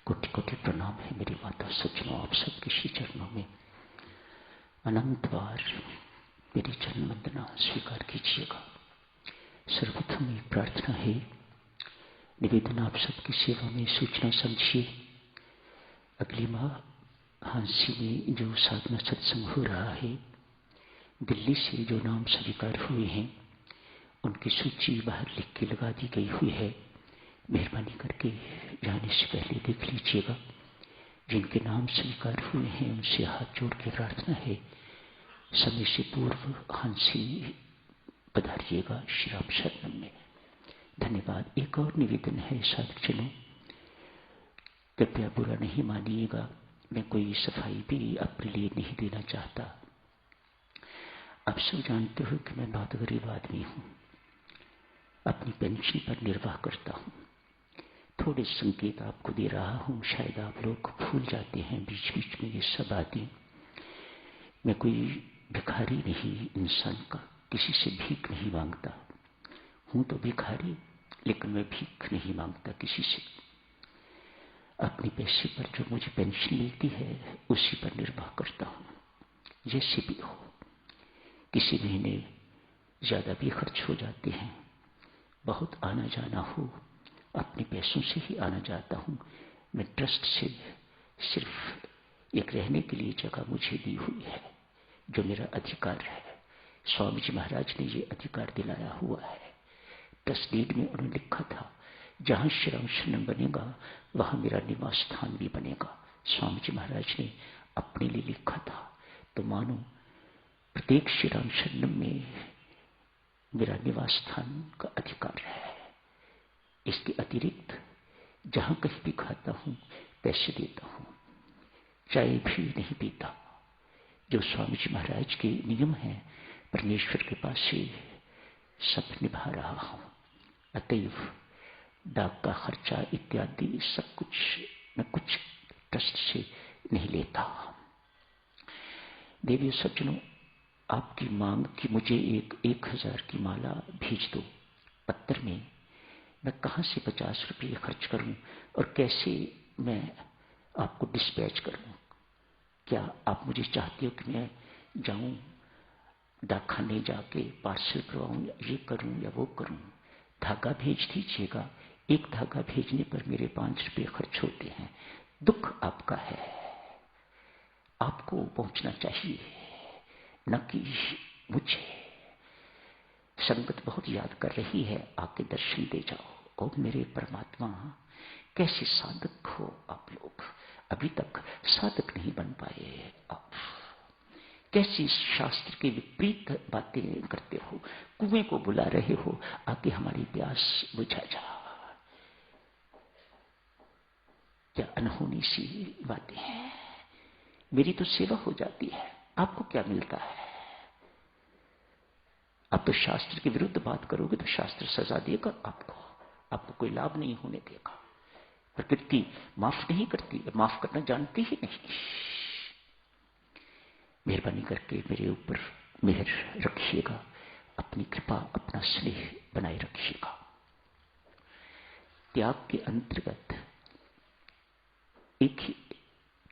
कोटि कोटि प्रणाम है मेरी माता सज्जनों, आप सबके श्री चरणों में अनंत बार मेरी चरण वंदना स्वीकार कीजिएगा। सर्वप्रथम एक प्रार्थना है, निवेदन आप सबकी सेवा में सूचना समझिए। अगले माह हांसी में जो साधना सत्संग हो रहा है, दिल्ली से जो नाम स्वीकार हुए हैं उनकी सूची बाहर लिख के लगा दी गई हुई है। मेहरबानी करके जाने से पहले देख लीजिएगा। जिनके नाम स्वीकार हुए हैं उनसे हाथ जोड़ के प्रार्थना है, समय से पूर्व हांसी पधारिएगा श्री राम शरणम में। धन्यवाद। एक और निवेदन है साधुजनों, कृपया बुरा नहीं मानिएगा, मैं कोई सफाई भी अपने लिए नहीं देना चाहता। आप सब जानते हो कि मैं बहुत गरीब आदमी हूं, अपनी पेंशन पर निर्वाह करता हूं। थोड़े संकेत आपको दे रहा हूं, शायद आप लोग भूल जाते हैं बीच बीच में ये सब बातें। मैं कोई भिखारी नहीं इंसान का, किसी से भीख नहीं मांगता हूं। तो भिखारी, लेकिन मैं भीख नहीं मांगता किसी से। अपने पैसे पर जो मुझे पेंशन मिलती है उसी पर निर्वाह करता हूं। जैसे भी हो, किसी महीने ज्यादा भी खर्च हो जाते हैं, बहुत आना जाना हो, अपने पैसों से ही आना जाता हूं। मैं ट्रस्ट से सिर्फ एक रहने के लिए जगह मुझे दी हुई है जो मेरा अधिकार है। स्वामी जी महाराज ने ये अधिकार दिलाया हुआ है। ट्रस्ट डीड में उन्होंने लिखा था, जहां श्री राम शरणम बनेगा वहां मेरा निवास स्थान भी बनेगा। स्वामी जी महाराज ने अपने लिए लिखा था, तो मानो प्रत्येक श्री राम शरणम में मेरा निवास स्थान का अधिकार है। इसके अतिरिक्त जहां कहीं भी खाता हूं, पैसे देता हूं, चाय भी नहीं पीता। जो स्वामी जी महाराज के नियम है, परमेश्वर के पास से सब निभा रहा हूं। अतएव डाक का खर्चा इत्यादि सब कुछ मैं कुछ ट्रस्ट से नहीं लेता। देवी सज्जनों, आपकी मांग कि मुझे 1000 की माला भेज दो पत्थर में, मैं कहां से 50 रुपये खर्च करूं और कैसे मैं आपको डिस्पैच करूं? क्या आप मुझे चाहते हो कि मैं जाऊं डाकखाने जाके पार्सल करवाऊं, या ये करूं या वो करूं? धागा भेज दीजिएगा। एक धागा भेजने पर मेरे 5 रुपये खर्च होते हैं। दुख आपका है, आपको पहुंचना चाहिए, न कि मुझे। संगत बहुत याद कर रही है, आके दर्शन दे जाओ। ओ मेरे परमात्मा, कैसे साधक हो आप लोग, अभी तक साधक नहीं बन पाए आप। कैसी शास्त्र के विपरीत बातें करते हो, कुएं को बुला रहे हो, आके हमारी प्यास बुझा जा। क्या अनहोनी सी बातें हैं। मेरी तो सेवा हो जाती है, आपको क्या मिलता है? आप तो शास्त्र के विरुद्ध बात करोगे तो शास्त्र सजा देगा आपको कोई लाभ नहीं होने देगा। प्रकृति माफ नहीं करती, माफ करना जानती ही नहीं। मेहरबानी करके मेरे ऊपर मेहर रखिएगा, अपनी कृपा अपना स्नेह बनाए रखिएगा। त्याग के अंतर्गत एक ही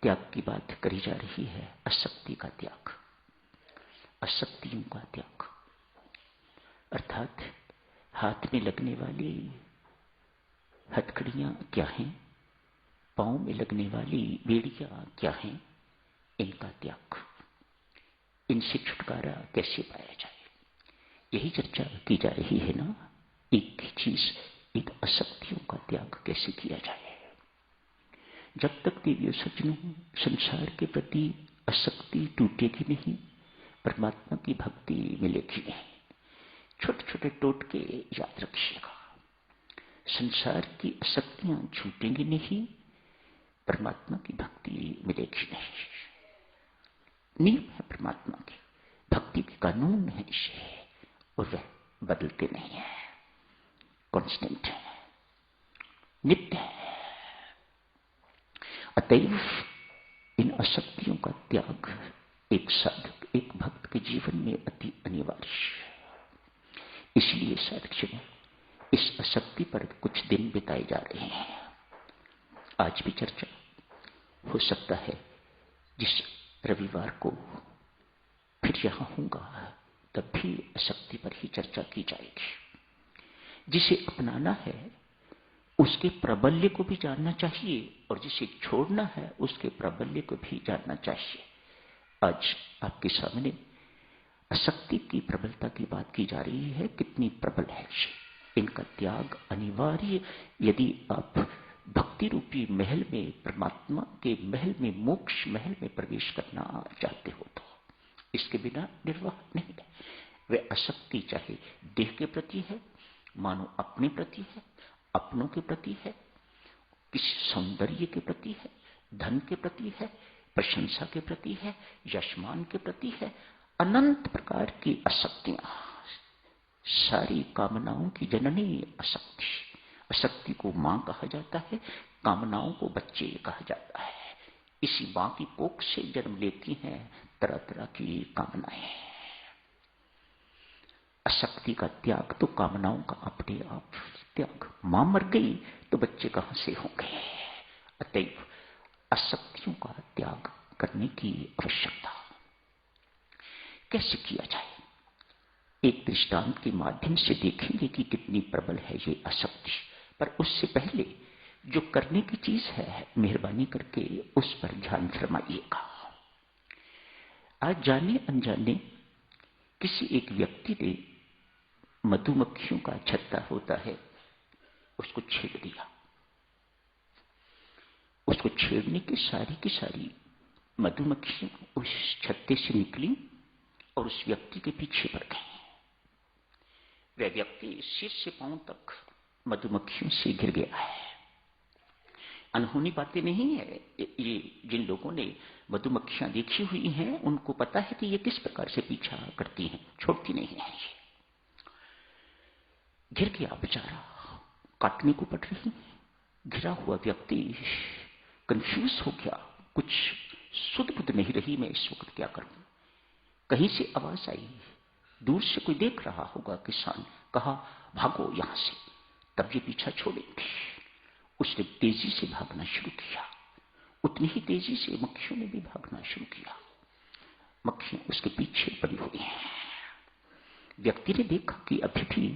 त्याग की बात करी जा रही है, असक्ति का त्याग, असक्तियों का त्याग। अर्थात हाथ में लगने वाली हथकड़ियां क्या हैं, पांव में लगने वाली बेड़ियां क्या हैं, इनका त्याग। इनसे छुटकारा कैसे पाया जाए, यही चर्चा की जा रही है ना। एक ही चीज, इन असक्तियों का त्याग कैसे किया जाए। जब तक देवियों सज्जनों संसार के प्रति असक्ति टूटेगी नहीं, परमात्मा की भक्ति मिलेगी नहीं। छोटे छोटे टोटके याद रखिएगा। संसार की असक्तियां छूटेंगी नहीं, परमात्मा की भक्ति मिलेगी नहीं। नियम है परमात्मा के, भक्ति के कानून है इसे, और वह बदलते नहीं है, कांस्टेंट है, नित्य है। अतएव इन असक्तियों का त्याग एक साधक, एक भक्त के जीवन में अति अनिवार्य है। इसलिए साधक इस असक्ति पर कुछ दिन बिताए जा रहे हैं। आज भी चर्चा हो सकता है जिस रविवार को फिर यहां होगा तब भी आसक्ति पर ही चर्चा की जाएगी। जिसे अपनाना है उसके प्राबल्य को भी जानना चाहिए और जिसे छोड़ना है उसके प्राबल्य को भी जानना चाहिए। आज आपके सामने आसक्ति की प्रबलता की बात की जा रही है। कितनी प्रबल है इनका त्याग अनिवार्य। यदि आप भक्ति रूपी महल में, परमात्मा के महल में, मोक्ष महल में प्रवेश करना चाहते हो तो इसके बिना निर्वाह नहीं है। वे आसक्ति चाहे देह के प्रति है, मानो अपने प्रति है, अपनों के प्रति है, किसी सौंदर्य के प्रति है, धन के प्रति है, प्रशंसा के प्रति है, यशमान के प्रति है, अनंत प्रकार की आसक्तियां, सारी कामनाओं की जननी आसक्ति। आसक्ति को मां कहा जाता है, कामनाओं को बच्चे कहा जाता है। इसी मां की कोख से जन्म लेती हैं तरह तरह की कामनाएं। आसक्ति का त्याग तो कामनाओं का अपने आप त्याग। मां मर गई तो बच्चे कहां से होंगे? अतएव आसक्तियों का त्याग करने की आवश्यकता। कैसे किया जाए? एक दृष्टांत के माध्यम से देखेंगे कि कितनी प्रबल है ये आसक्ति। पर उससे पहले जो करने की चीज है, मेहरबानी करके उस पर ध्यान फरमाइएगा। आज जाने अनजाने किसी एक व्यक्ति ने मधुमक्खियों का छत्ता होता है, उसको छेड़ दिया। उसको छेड़ने की सारी मधुमक्खियां उस छत्ते से निकली और उस व्यक्ति के पीछे पड़ गई। वह व्यक्ति सिर से पांव तक मधुमक्खियों से घिर गया है। अनहोनी बातें नहीं है ये। जिन लोगों ने मधुमक्खियां देखी हुई हैं उनको पता है कि ये किस प्रकार से पीछा करती हैं, छोड़ती नहीं है। ये घिर गया बेचारा, काटने को पड़ रही। घिरा हुआ व्यक्ति कंफ्यूज हो गया, कुछ सुध बुध नहीं रही, मैं इस वक्त क्या करूं। कहीं से आवाज आई, दूर से कोई देख रहा होगा किसान, कहा भागो यहां से, तब ये पीछा छोड़ेंगे। उसने तेजी से भागना शुरू किया। उतनी ही तेजी से मक्खियों ने भी भागना शुरू किया। मक्खियां उसके पीछे पड़ी हुई हैं। व्यक्ति ने देखा कि अभी भी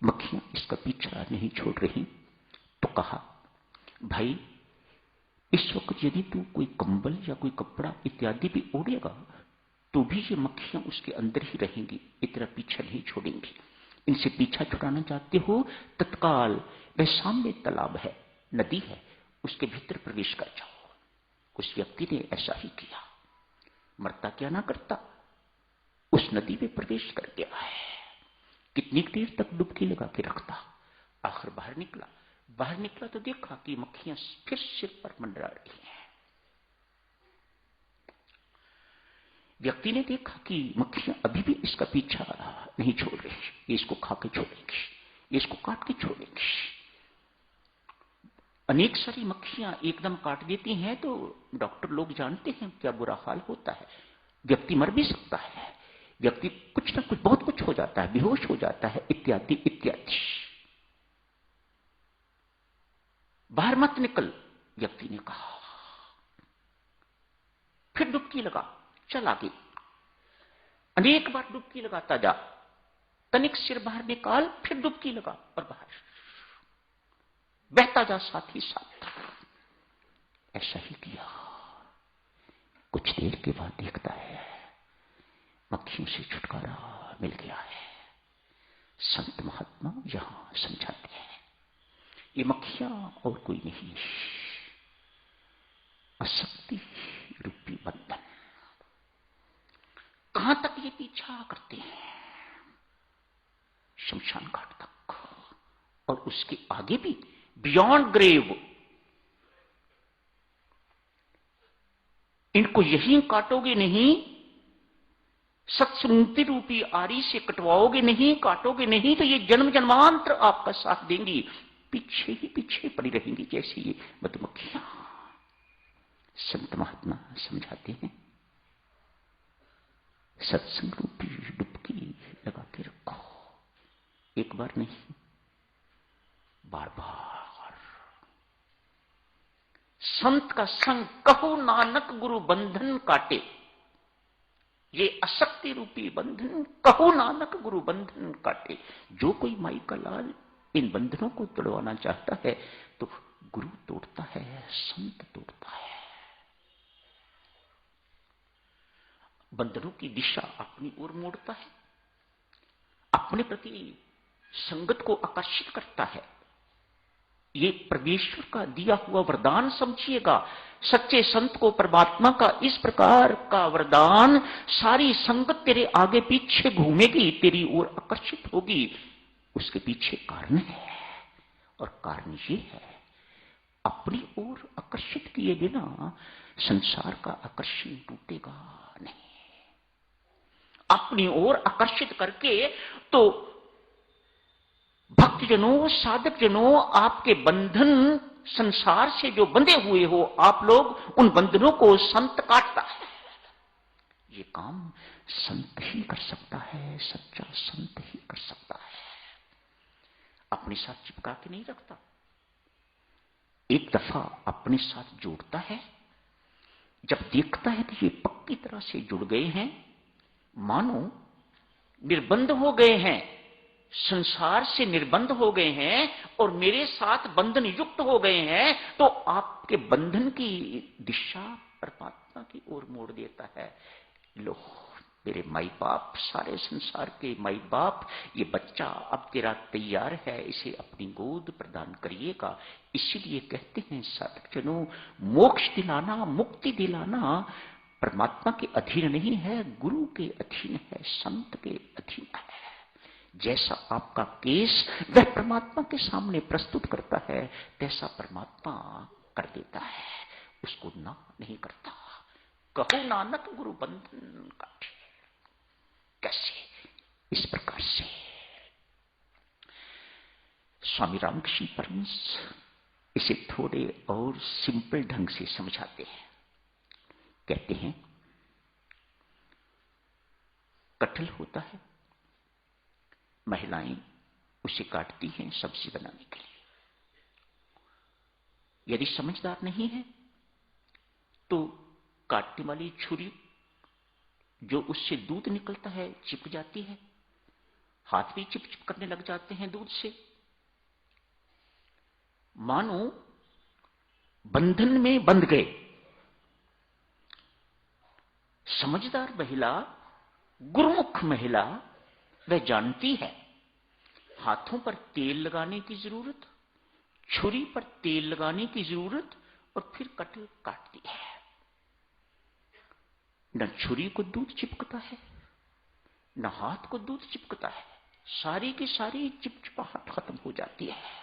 मक्खियां इसका पीछा नहीं छोड़ रही, तो कहा भाई इस वक्त यदि तू कोई कंबल या कोई कपड़ा इत्यादि भी ओढ़ेगा तो भी ये मक्खियां उसके अंदर ही रहेंगी, इतना पीछा नहीं छोड़ेंगी। इनसे पीछा छुड़ाना चाहते हो, तत्काल वह सामने तालाब है, नदी है, उसके भीतर प्रवेश कर जाओ। उस व्यक्ति ने ऐसा ही किया। मरता क्या ना करता, उस नदी में प्रवेश कर गया है। कितनी देर तक डुबकी लगा के रखता, आखिर बाहर निकला। बाहर निकला तो देखा कि मक्खियां फिर सिर पर मंडरा रही हैं। व्यक्ति ने देखा कि मक्खियां अभी भी इसका पीछा नहीं छोड़ रही, ये इसको खा के छोड़ेंगी, ये इसको काट के छोड़ेंगी। अनेक सारी मक्खियां एकदम काट देती हैं तो डॉक्टर लोग जानते हैं क्या बुरा हाल होता है। व्यक्ति मर भी सकता है, व्यक्ति कुछ ना कुछ बहुत कुछ हो जाता है, बेहोश हो जाता है, इत्यादि इत्यादि। बाहर मत निकल, व्यक्ति ने कहा। फिर डुबकी लगा, चल आगे। अनेक बार डुबकी लगाता जा, तनिक सिर बाहर निकाल, फिर डुबकी लगा और बाहर बहता जा साथ ही साथ। ऐसा ही किया। कुछ देर के बाद देखता है मक्खियों से छुटकारा मिल गया है। संत महात्मा यहां समझाते हैं ये मक्खियां और कोई नहीं, आसक्ति रूपी बंधन। कहां तक ये पीछा करते हैं? शमशान घाट तक, और उसके आगे भी, बियॉन्ड ग्रेव। इनको यहीं काटोगे नहीं, सत्संगति रूपी आरी से कटवाओगे नहीं, काटोगे नहीं, तो ये जन्म जन्मांतर आपका साथ देंगी, पीछे ही पीछे पड़ी रहेंगी जैसे ये मधुमक्खियां। संत महात्मा समझाते हैं सत्संग रूपी डुबकी लगा के रखो, एक बार नहीं, बार बार। संत का संग कहो नानक गुरु बंधन काटे। ये अशक्ति रूपी बंधन कहो नानक गुरु बंधन काटे। जो कोई माई का लाल इन बंधनों को तोड़वाना चाहता है तो गुरु तोड़ता है, संत तोड़ता है। बंधनों की दिशा अपनी ओर मोड़ता है, अपने प्रति संगत को आकर्षित करता है। ये परमेश्वर का दिया हुआ वरदान समझिएगा। सच्चे संत को परमात्मा का इस प्रकार का वरदान, सारी संगत तेरे आगे पीछे घूमेगी, तेरी ओर आकर्षित होगी। उसके पीछे कारण है, और कारण ये है, अपनी ओर आकर्षित किए बिना संसार का आकर्षण टूटेगा नहीं। अपनी ओर आकर्षित करके तो भक्तजनों, साधकजनों, आपके बंधन संसार से जो बंधे हुए हो आप लोग, उन बंधनों को संत काटता है। ये काम संत ही कर सकता है, सच्चा संत ही कर सकता है। अपने साथ चिपका के नहीं रखता, एक दफा अपने साथ जोड़ता है। जब देखता है कि ये पक्की तरह से जुड़ गए हैं, मानो निर्बंध हो गए हैं, संसार से निर्बंध हो गए हैं और मेरे साथ बंधन युक्त हो गए हैं, तो आपके बंधन की दिशा परमात्मा की ओर मोड़ देता है। लो मेरे माई बाप, सारे संसार के माई बाप, ये बच्चा अब तेरा तैयार है, इसे अपनी गोद प्रदान करिएगा। इसीलिए कहते हैं साधक जनों, मोक्ष दिलाना, मुक्ति दिलाना परमात्मा के अधीन नहीं है, गुरु के अधीन है, संत के अधीन है। जैसा आपका केस वह परमात्मा के सामने प्रस्तुत करता है, तैसा परमात्मा कर देता है, उसको ना नहीं करता। कहो नानक गुरु बंधन काटे। कैसे? इस प्रकार से स्वामी रामकृष्ण परमहंस इसे थोड़े और सिंपल ढंग से समझाते हैं। कहते हैं, कटहल होता है, महिलाएं उसे काटती हैं सब्जी बनाने के लिए। यदि समझदार नहीं है तो काटने वाली छुरी जो उससे दूध निकलता है चिपक जाती है, हाथ भी चिप चिप करने लग जाते हैं दूध से। मानो बंधन में बंध गए। समझदार महिला, गुरुमुख महिला, वह जानती है हाथों पर तेल लगाने की जरूरत, छुरी पर तेल लगाने की जरूरत, और फिर कटहल काटती है। न छुरी को दूध चिपकता है, न हाथ को दूध चिपकता है, सारी की सारी चिपचिपाहट खत्म हो जाती है।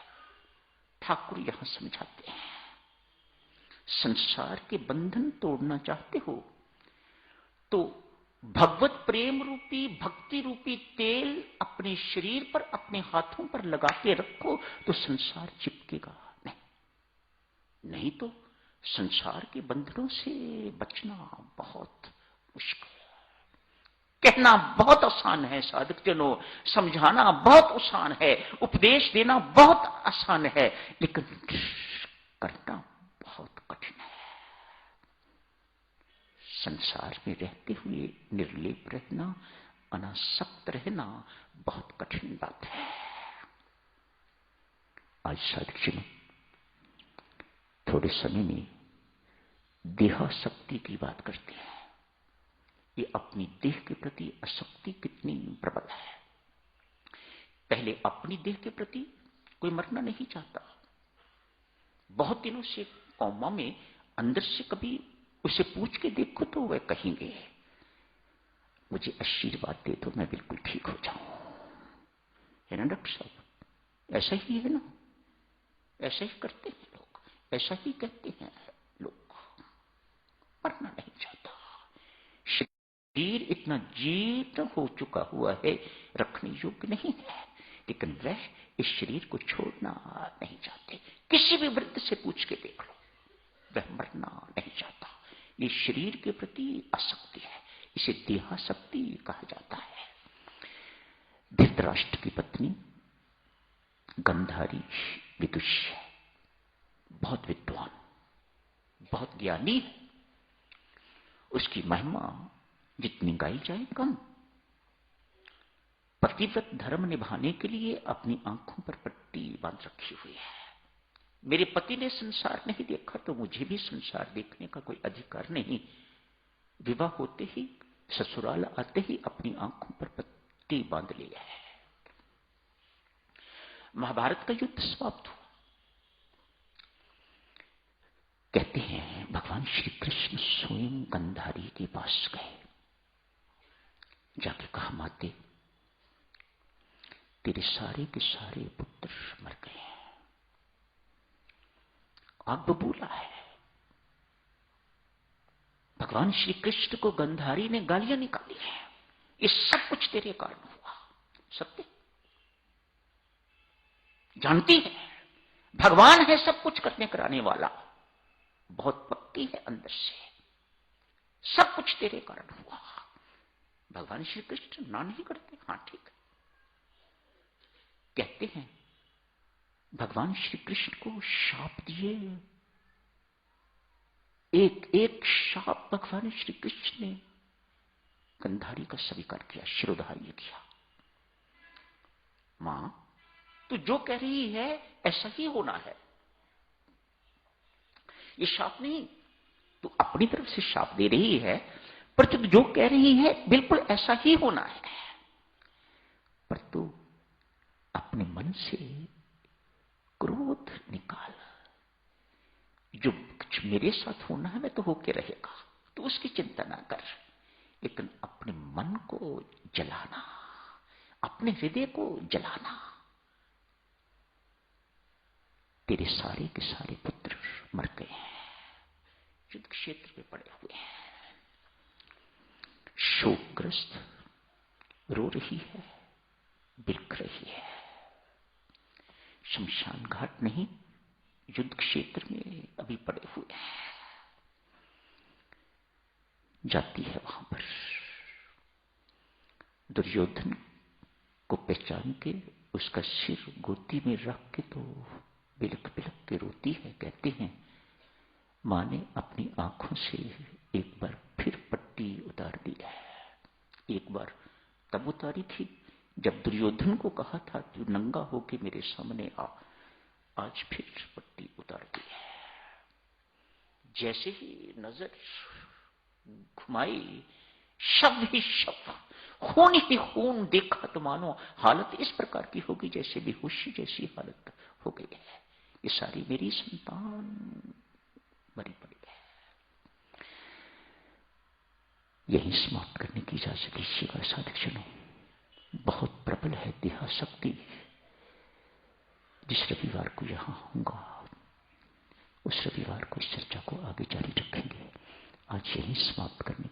ठाकुर यहां समझाते हैं, संसार के बंधन तोड़ना चाहते हो तो भगवत प्रेम रूपी, भक्ति रूपी तेल अपने शरीर पर, अपने हाथों पर लगा के रखो, तो संसार चिपकेगा नहीं। नहीं तो संसार के बंधनों से बचना बहुत मुश्किल है। कहना बहुत आसान है साधक जनों, समझाना बहुत आसान है, उपदेश देना बहुत आसान है, लेकिन करना बहुत कठिन है। संसार में रहते हुए निर्लेप रहना, अनासक्त रहना बहुत कठिन बात है। आज साधक जनों थोड़े समय में देहासक्ति की बात करते हैं। ये अपनी देह के प्रति आसक्ति कितनी प्रबल है। पहले अपनी देह के प्रति कोई मरना नहीं चाहता। बहुत दिनों से कौमा में अंदर से कभी उसे पूछ के देखो तो वह कहेंगे, मुझे आशीर्वाद दे दो, मैं बिल्कुल ठीक हो जाऊं। है ना डॉक्टर साहब? ऐसा ही है ना, ऐसा ही करते हैं लोग, ऐसा ही कहते हैं लोग। मरना नहीं चाहता। शरीर इतना जीर्ण हो चुका हुआ है, रखने योग्य नहीं है, लेकिन वह इस शरीर को छोड़ना नहीं चाहते। किसी भी वृद्ध से पूछ के देख लो, वह मरना नहीं चाहता। ये शरीर के प्रति आसक्ति है, इसे देहासक्ति कहा जाता है। धृतराष्ट्र की पत्नी गंधारी विदुषी, बहुत विद्वान, बहुत ज्ञानी है, उसकी महिमा जितनी गाई जाए कम। पतिव्रत धर्म निभाने के लिए अपनी आंखों पर पट्टी बांध रखी हुई है। मेरे पति ने संसार नहीं देखा तो मुझे भी संसार देखने का कोई अधिकार नहीं। विवाह होते ही, ससुराल आते ही अपनी आंखों पर पट्टी बांध लिया है। महाभारत का युद्ध समाप्त हुआ। कहते हैं भगवान श्री कृष्ण स्वयं गंधारी के पास गए, जाके कहा, माते तेरे सारे के सारे पुत्र मर गए हैं। आग बबूला है। भगवान श्री कृष्ण को गंधारी ने गालियां निकाली हैं, ये सब कुछ तेरे कारण हुआ। सत्य जानती है, भगवान है सब कुछ करने कराने वाला, बहुत पक्की है अंदर से, सब कुछ तेरे कारण हुआ। भगवान श्री कृष्ण ना नहीं करते, हां ठीक है। कहते हैं भगवान श्री कृष्ण को शाप दिए, एक एक शाप भगवान श्री कृष्ण ने गंधारी का स्वीकार किया, शिरोधार्य किया। मां तू जो कह रही है ऐसा ही होना है, ये शाप नहीं, तू अपनी तरफ से शाप दे रही है, पर तू जो कह रही है बिल्कुल ऐसा ही होना है। पर तू अपने मन से क्रोध निकाल, जो कुछ मेरे साथ होना है मैं तो होके रहेगा, तो उसकी चिंता ना कर, लेकिन अपने मन को जलाना, अपने हृदय को जलाना। तेरे सारे के सारे पुत्र मर गए हैं, युद्ध क्षेत्र में पड़े हुए हैं, शोकग्रस्त रो रही है, बिलख रही है। शमशान घाट नहीं, युद्ध क्षेत्र में अभी पड़े हुए हैं। जाती है वहां पर, दुर्योधन को पहचान के उसका सिर गोदी में रख के तो बिलख बिलख के रोती है। कहते हैं मां ने अपनी आंखों से एक बार फिर पट्टी उतार दी है। एक बार तब उतारी थी जब दुर्योधन को कहा था तू नंगा होके मेरे सामने आ, आज फिर पट्टी उतार दी है। जैसे ही नजर घुमाई, शव ही शव, खून ही खून देखा तो मानो हालत इस प्रकार की होगी जैसे बेहोशी जैसी हालत हो गई है। ये सारी मेरी संतान मरी पड़ी है। यही समाप्त करने की इजाजत दीजिएगा साधकजनों। बहुत प्रबल है देहाशक्ति। जिस रविवार को यहां होऊंगा उस रविवार को इस चर्चा को आगे जारी रखेंगे। आज यही समाप्त करने